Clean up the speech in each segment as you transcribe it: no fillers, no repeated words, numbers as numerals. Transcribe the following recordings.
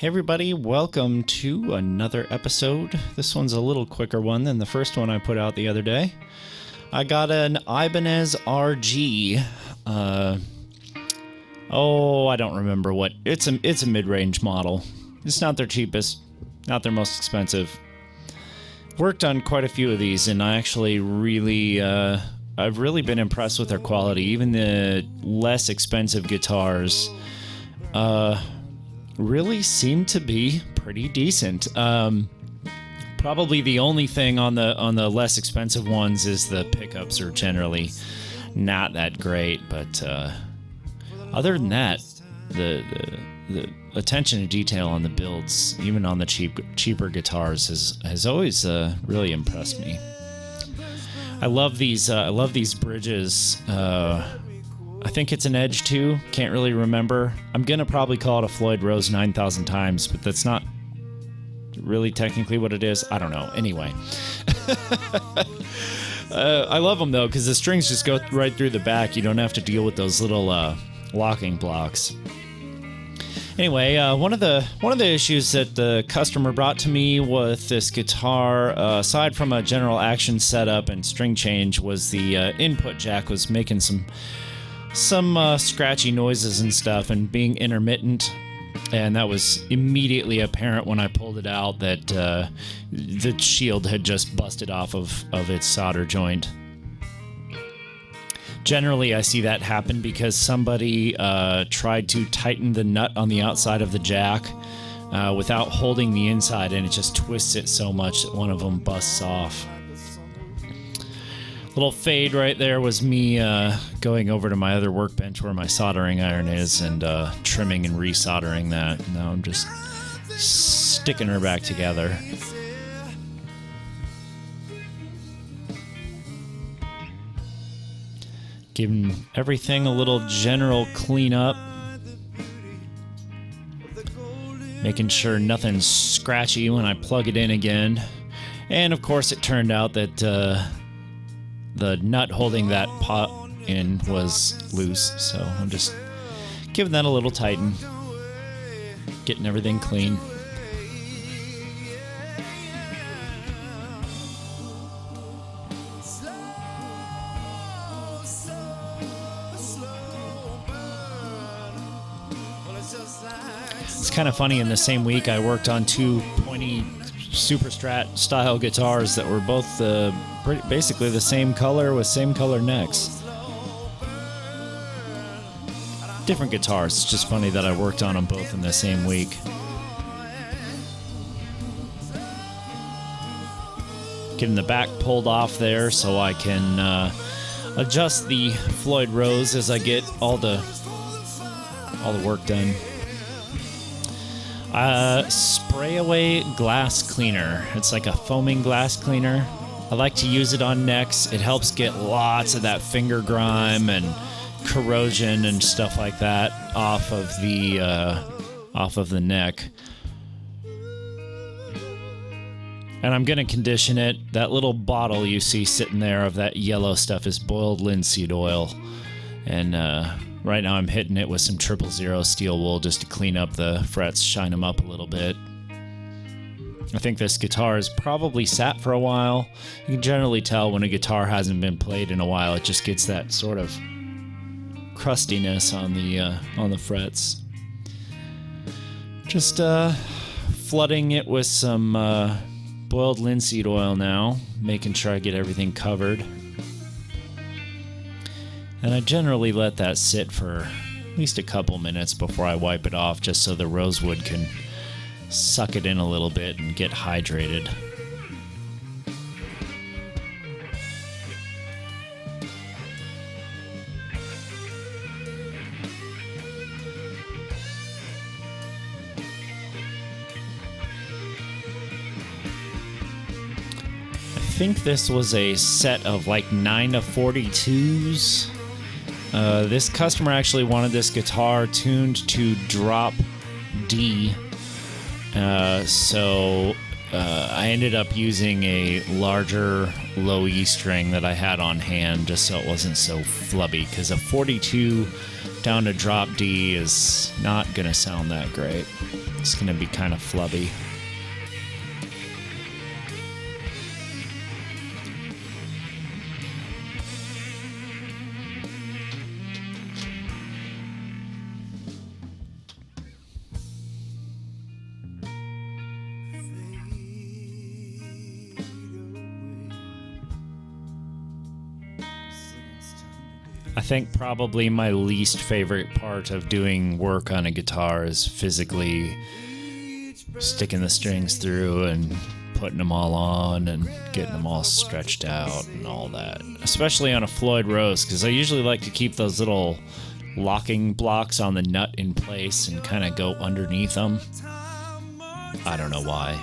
Hey everybody, welcome to another episode. This one's a little quicker one than the first one I put out the other day. I got an Ibanez RG. I don't remember what. It's a mid-range model. It's not their cheapest, not their most expensive. Worked on quite a few of these, and I actually I've really been impressed with their quality. Even the less expensive guitars really seem to be pretty decent. Probably the only thing on the less expensive ones is the pickups are generally not that great, but other than that, the attention to detail on the builds, even on the cheaper guitars, has always really impressed me. I love these bridges. I think it's an Edge 2. Can't really remember. I'm gonna probably call it a Floyd Rose 9,000 times, but that's not really technically what it is. I don't know. Anyway. I love them though, because the strings just go right through the back. You don't have to deal with those little locking blocks. Anyway, one of the issues that the customer brought to me with this guitar, aside from a general action setup and string change, was the input jack was making some scratchy noises and stuff and being intermittent. And that was immediately apparent when I pulled it out that the shield had just busted off of its solder joint. Generally, I see that happen because somebody tried to tighten the nut on the outside of the jack without holding the inside, and it just twists it so much that one of them busts off. Little fade right there was me going over to my other workbench where my soldering iron is and trimming and resoldering that. Now I'm just sticking her back together. Giving everything a little general cleanup. Making sure nothing's scratchy when I plug it in again. And of course it turned out that the nut holding that pot in was loose, so I'm just giving that a little tighten, getting everything clean. It's kind of funny, in the same week I worked on two pointy Super Strat style guitars that were both basically the same color with same color necks. Different guitars. It's just funny that I worked on them both in the same week. Getting the back pulled off there so I can adjust the Floyd Rose as I get all the work done. Spray away glass cleaner. It's like a foaming glass cleaner. I like to use it on necks. It helps get lots of that finger grime and corrosion and stuff like that off of the neck. And I'm gonna condition it. That little bottle you see sitting there of that yellow stuff is boiled linseed oil, and right now I'm hitting it with some 000 steel wool just to clean up the frets, shine them up a little bit. I think this guitar has probably sat for a while. You can generally tell when a guitar hasn't been played in a while. It just gets that sort of crustiness on the frets. Just flooding it with some boiled linseed oil now, making sure I get everything covered. And I generally let that sit for at least a couple minutes before I wipe it off, just so the rosewood can suck it in a little bit and get hydrated. I think this was a set of like 9 to 42s. This customer actually wanted this guitar tuned to drop D. So I ended up using a larger low E string that I had on hand just so it wasn't so flubby, because a 42 down to drop D is not going to sound that great. It's going to be kind of flubby. I think probably my least favorite part of doing work on a guitar is physically sticking the strings through and putting them all on and getting them all stretched out and all that. Especially on a Floyd Rose, because I usually like to keep those little locking blocks on the nut in place and kind of go underneath them. I don't know why.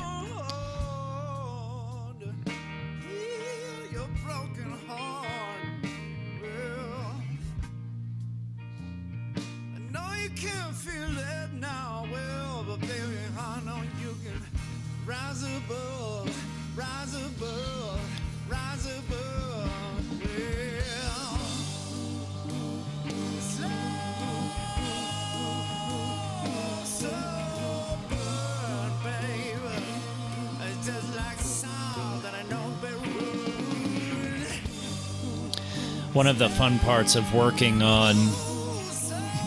One of the fun parts of working on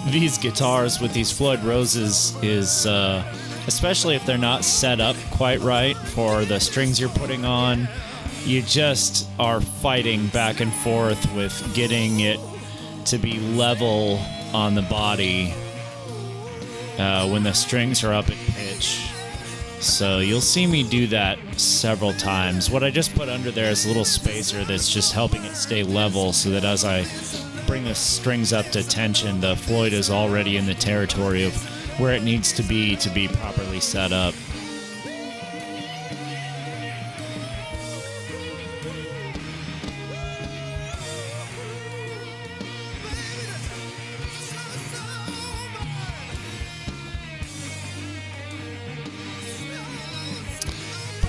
these guitars with these Floyd Roses is, especially if they're not set up quite right for the strings you're putting on, you just are fighting back and forth with getting it to be level on the body when the strings are up at pitch. So you'll see me do that several times. What I just put under there is a little spacer that's just helping it stay level so that as I bring the strings up to tension, the Floyd is already in the territory of where it needs to be properly set up.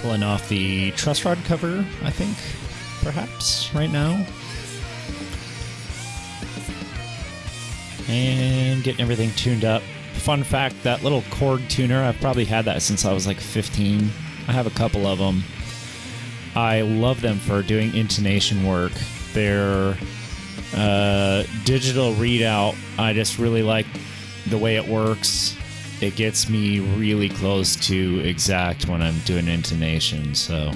Pulling off the truss rod cover, I think, perhaps, right now. And getting everything tuned up. Fun fact, that little chord tuner, I've probably had that since I was like 15. I have a couple of them. I love them for doing intonation work. Their digital readout, I just really like the way it works. It gets me really close to exact when I'm doing intonation. So,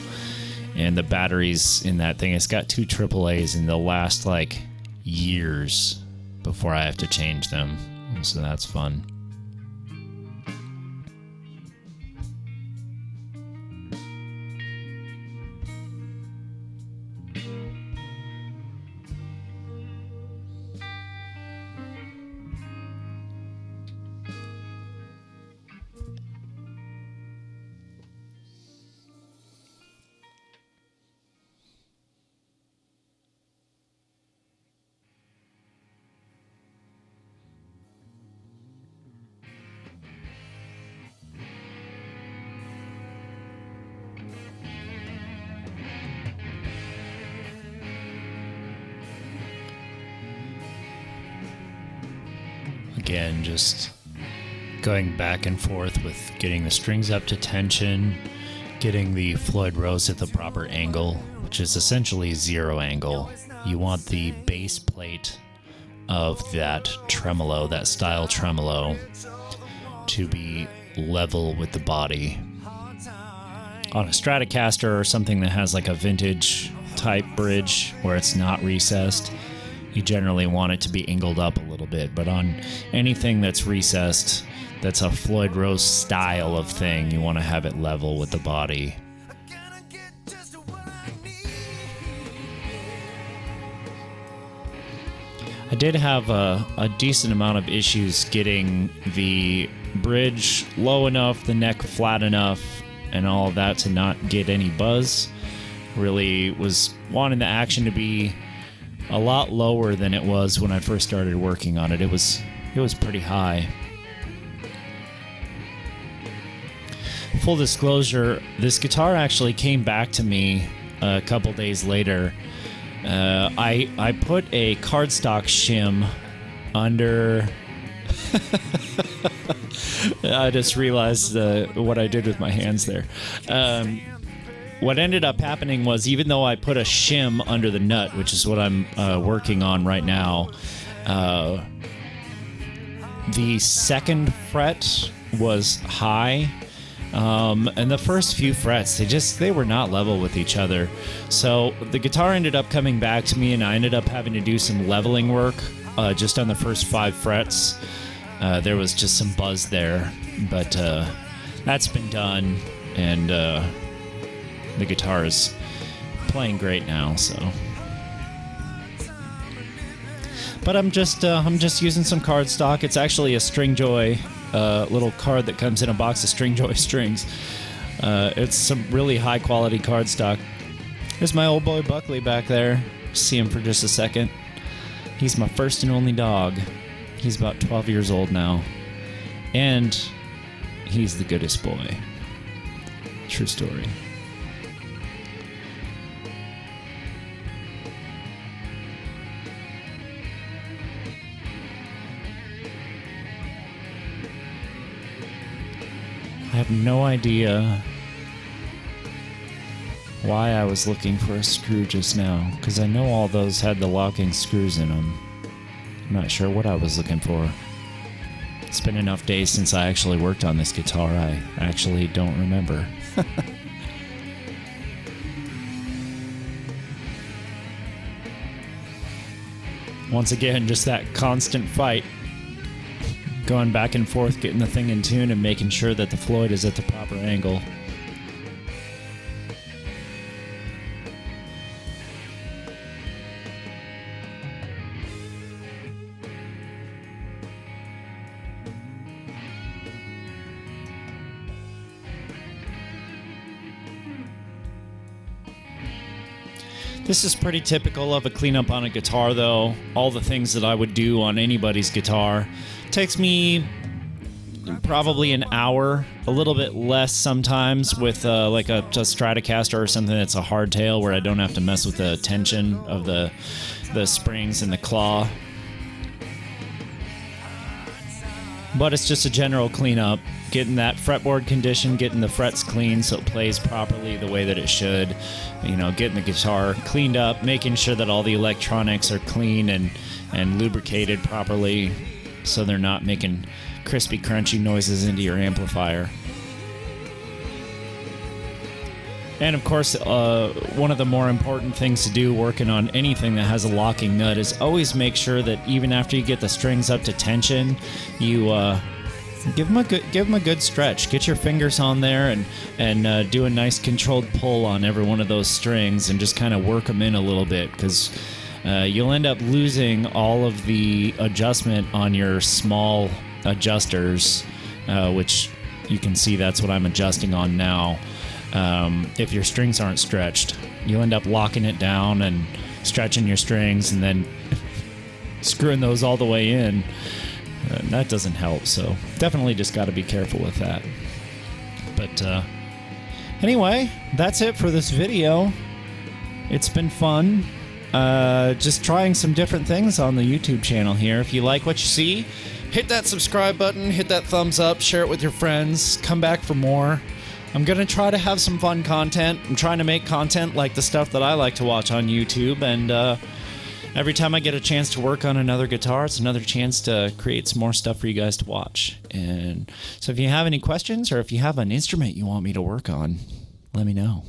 and the batteries in that thing, it's got 2 AAAs and they'll last like years before I have to change them. So that's fun. Again, just going back and forth with getting the strings up to tension, getting the Floyd Rose at the proper angle, which is essentially 0 angle. You want the base plate of that tremolo, that style tremolo, to be level with the body. On a Stratocaster or something that has like a vintage type bridge where it's not recessed, you generally want it to be angled up a little bit. But on anything that's recessed, that's a Floyd Rose style of thing, you want to have it level with the body. I did have a decent amount of issues getting the bridge low enough, the neck flat enough, and all of that to not get any buzz. Really was wanting the action to be a lot lower than it was when I first started working on it. It was pretty high. Full disclosure, this guitar actually came back to me a couple days later. I put a cardstock shim under I just realized what I did with my hands there. What ended up happening was, even though I put a shim under the nut, which is what I'm working on right now, the second fret was high, and the first few frets, they were not level with each other. So the guitar ended up coming back to me, and I ended up having to do some leveling work just on the first 5 frets. There was just some buzz there, but that's been done, and the guitar is playing great now. So, but I'm just using some cardstock. It's actually a Stringjoy little card that comes in a box of Stringjoy strings. It's some really high quality cardstock. There's my old boy Buckley back there. See him for just a second. He's my first and only dog. He's about 12 years old now, and he's the goodest boy. True story. I have no idea why I was looking for a screw just now, because I know all those had the locking screws in them. I'm not sure what I was looking for. It's been enough days since I actually worked on this guitar, I actually don't remember. Once again, just that constant fight. Going back and forth, getting the thing in tune and making sure that the Floyd is at the proper angle. This is pretty typical of a cleanup on a guitar, though. All the things that I would do on anybody's guitar. Takes me probably an hour, a little bit less sometimes with like a Stratocaster or something that's a hardtail where I don't have to mess with the tension of the springs and the claw. But it's just a general cleanup, getting that fretboard condition, getting the frets clean so it plays properly the way that it should, you know, getting the guitar cleaned up, making sure that all the electronics are clean and lubricated properly so they're not making crispy, crunchy noises into your amplifier. And of course, one of the more important things to do working on anything that has a locking nut is always make sure that even after you get the strings up to tension, you give them a good stretch. Get your fingers on there and do a nice controlled pull on every one of those strings and just kind of work them in a little bit, because you'll end up losing all of the adjustment on your small adjusters, which you can see that's what I'm adjusting on now. If your strings aren't stretched, you'll end up locking it down and stretching your strings and then screwing those all the way in. That doesn't help, so definitely just got to be careful with that. But anyway, that's it for this video. It's been fun. Just trying some different things on the YouTube channel here. If you like what you see, hit that subscribe button, hit that thumbs up, share it with your friends, come back for more. I'm going to try to have some fun content. I'm trying to make content like the stuff that I like to watch on YouTube, and every time I get a chance to work on another guitar, it's another chance to create some more stuff for you guys to watch. And so if you have any questions or if you have an instrument you want me to work on, let me know.